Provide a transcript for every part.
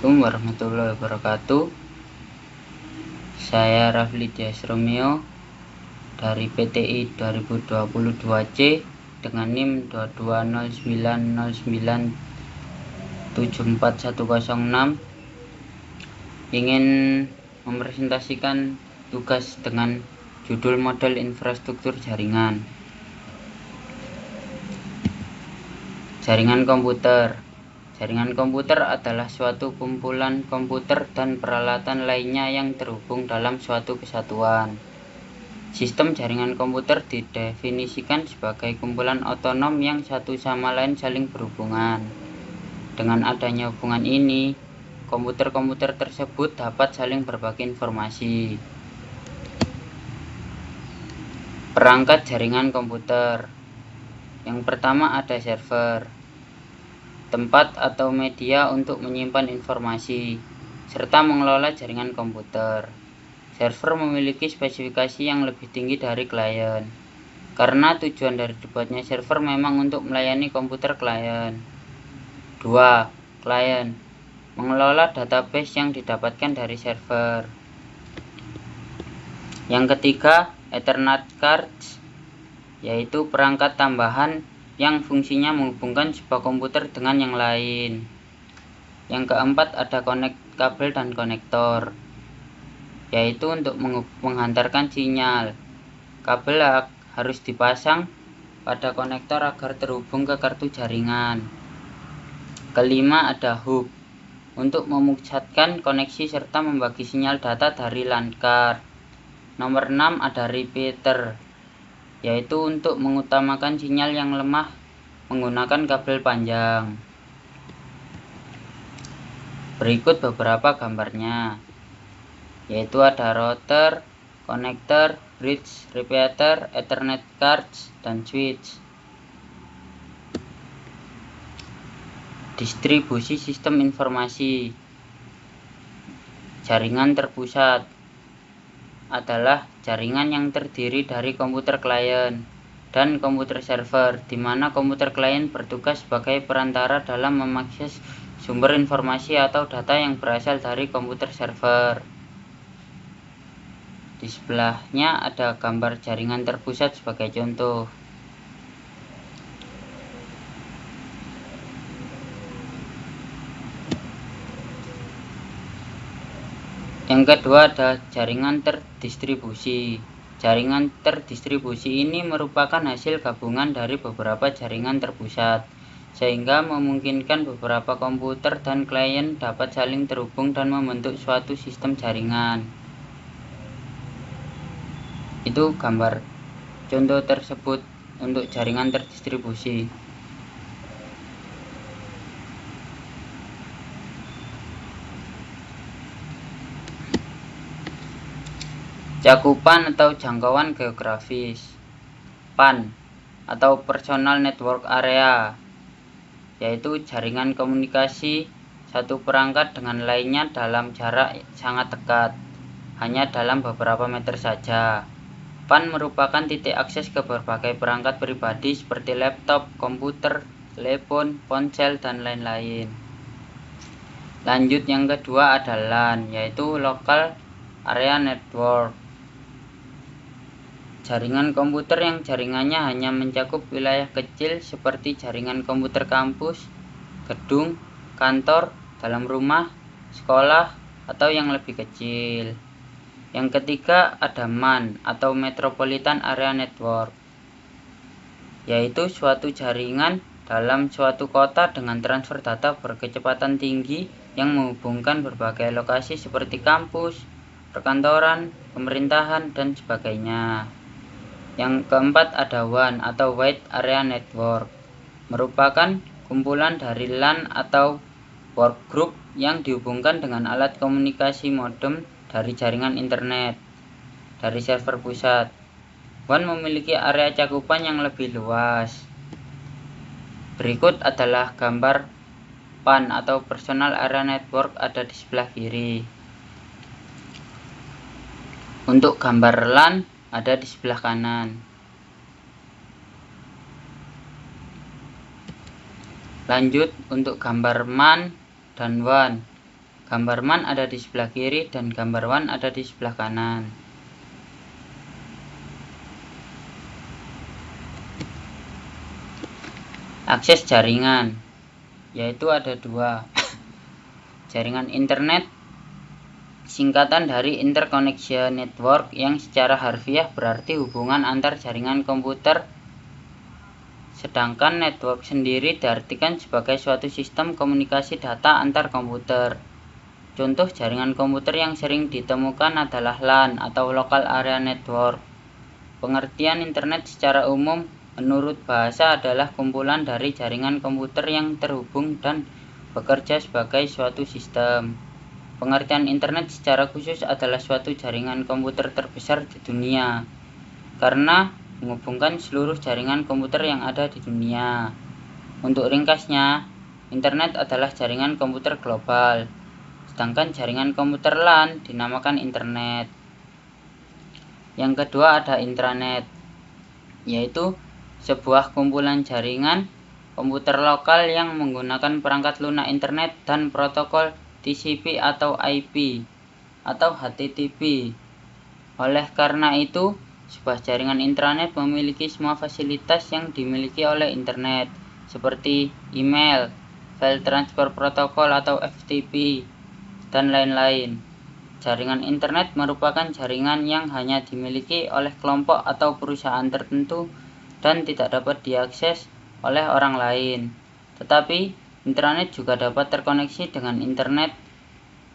Assalamualaikum warahmatullahi wabarakatuh. Saya Rafli Dias Romeo dari PTI 2022C dengan NIM 220909741106 ingin mempresentasikan tugas dengan judul model infrastruktur jaringan. Jaringan komputer. Jaringan komputer adalah suatu kumpulan komputer dan peralatan lainnya yang terhubung dalam suatu kesatuan. Sistem jaringan komputer didefinisikan sebagai kumpulan otonom yang satu sama lain saling berhubungan. Dengan adanya hubungan ini, komputer-komputer tersebut dapat saling berbagi informasi. Perangkat jaringan komputer. Yang pertama ada server, tempat atau media untuk menyimpan informasi, serta mengelola jaringan komputer. Server memiliki spesifikasi yang lebih tinggi dari klien, karena tujuan dari dibuatnya server memang untuk melayani komputer klien. 2. Klien mengelola database yang didapatkan dari server. Yang ketiga, Ethernet cards, yaitu perangkat tambahan yang fungsinya menghubungkan sebuah komputer dengan yang lain. Yang keempat ada kabel dan konektor, yaitu untuk menghantarkan sinyal. Kabel harus dipasang pada konektor agar terhubung ke kartu jaringan. Kelima ada hub, untuk memusatkan koneksi serta membagi sinyal data dari LAN card. Nomor 6 ada repeater, yaitu untuk mengutamakan sinyal yang lemah menggunakan kabel panjang. Berikut beberapa gambarnya, yaitu ada router, konektor, bridge, repeater, Ethernet cards, dan switch. Distribusi sistem informasi. Jaringan terpusat adalah jaringan yang terdiri dari komputer klien dan komputer server, di mana komputer klien bertugas sebagai perantara dalam mengakses sumber informasi atau data yang berasal dari komputer server. Di sebelahnya ada gambar jaringan terpusat sebagai contoh. Yang kedua ada jaringan terdistribusi. Jaringan terdistribusi ini merupakan hasil gabungan dari beberapa jaringan terpusat, sehingga memungkinkan beberapa komputer dan klien dapat saling terhubung dan membentuk suatu sistem jaringan. Itu gambar contoh tersebut untuk jaringan terdistribusi. Cakupan atau jangkauan geografis. PAN atau Personal Network Area, yaitu jaringan komunikasi satu perangkat dengan lainnya dalam jarak sangat dekat, hanya dalam beberapa meter saja. PAN merupakan titik akses ke berbagai perangkat pribadi seperti laptop, komputer, telepon, ponsel, dan lain-lain. Lanjut, yang kedua ada LAN, yaitu Local Area Network. Jaringan komputer yang jaringannya hanya mencakup wilayah kecil seperti jaringan komputer kampus, gedung, kantor, dalam rumah, sekolah, atau yang lebih kecil. Yang ketiga ada MAN atau Metropolitan Area Network, yaitu suatu jaringan dalam suatu kota dengan transfer data berkecepatan tinggi yang menghubungkan berbagai lokasi seperti kampus, perkantoran, pemerintahan, dan sebagainya. Yang keempat ada WAN atau Wide Area Network, merupakan kumpulan dari LAN atau workgroup yang dihubungkan dengan alat komunikasi modem dari jaringan internet dari server pusat. WAN memiliki area cakupan yang lebih luas. Berikut adalah gambar PAN atau Personal Area Network ada di sebelah kiri. Untuk gambar LAN ada di sebelah kanan. Lanjut, untuk gambar MAN dan WAN Gambar man ada di sebelah kiri dan gambar wan ada di sebelah kanan. Akses jaringan, yaitu ada dua. Jaringan internet, singkatan dari Interconnection Network, yang secara harfiah berarti hubungan antar jaringan komputer, sedangkan network sendiri diartikan sebagai suatu sistem komunikasi data antar komputer. Contoh jaringan komputer yang sering ditemukan adalah LAN atau Local Area Network. Pengertian internet secara umum menurut bahasa adalah kumpulan dari jaringan komputer yang terhubung dan bekerja sebagai suatu sistem. Pengertian internet secara khusus adalah suatu jaringan komputer terbesar di dunia karena menghubungkan seluruh jaringan komputer yang ada di dunia. Untuk ringkasnya, internet adalah jaringan komputer global, sedangkan jaringan komputer LAN dinamakan internet. Yang kedua ada intranet, yaitu sebuah kumpulan jaringan komputer lokal yang menggunakan perangkat lunak internet dan protokol TCP atau IP atau HTTP. Oleh karena itu, sebuah jaringan intranet memiliki semua fasilitas yang dimiliki oleh internet, seperti email, file transfer protokol atau FTP, dan lain-lain. Jaringan internet merupakan jaringan yang hanya dimiliki oleh kelompok atau perusahaan tertentu dan tidak dapat diakses oleh orang lain. Tetapi, intranet juga dapat terkoneksi dengan internet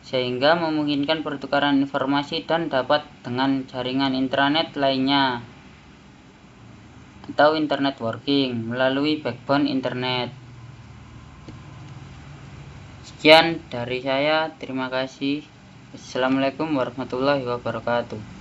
sehingga memungkinkan pertukaran informasi dan dapat dengan jaringan intranet lainnya atau internet working melalui backbone internet. Sekian dari saya, terima kasih. Assalamualaikum warahmatullahi wabarakatuh.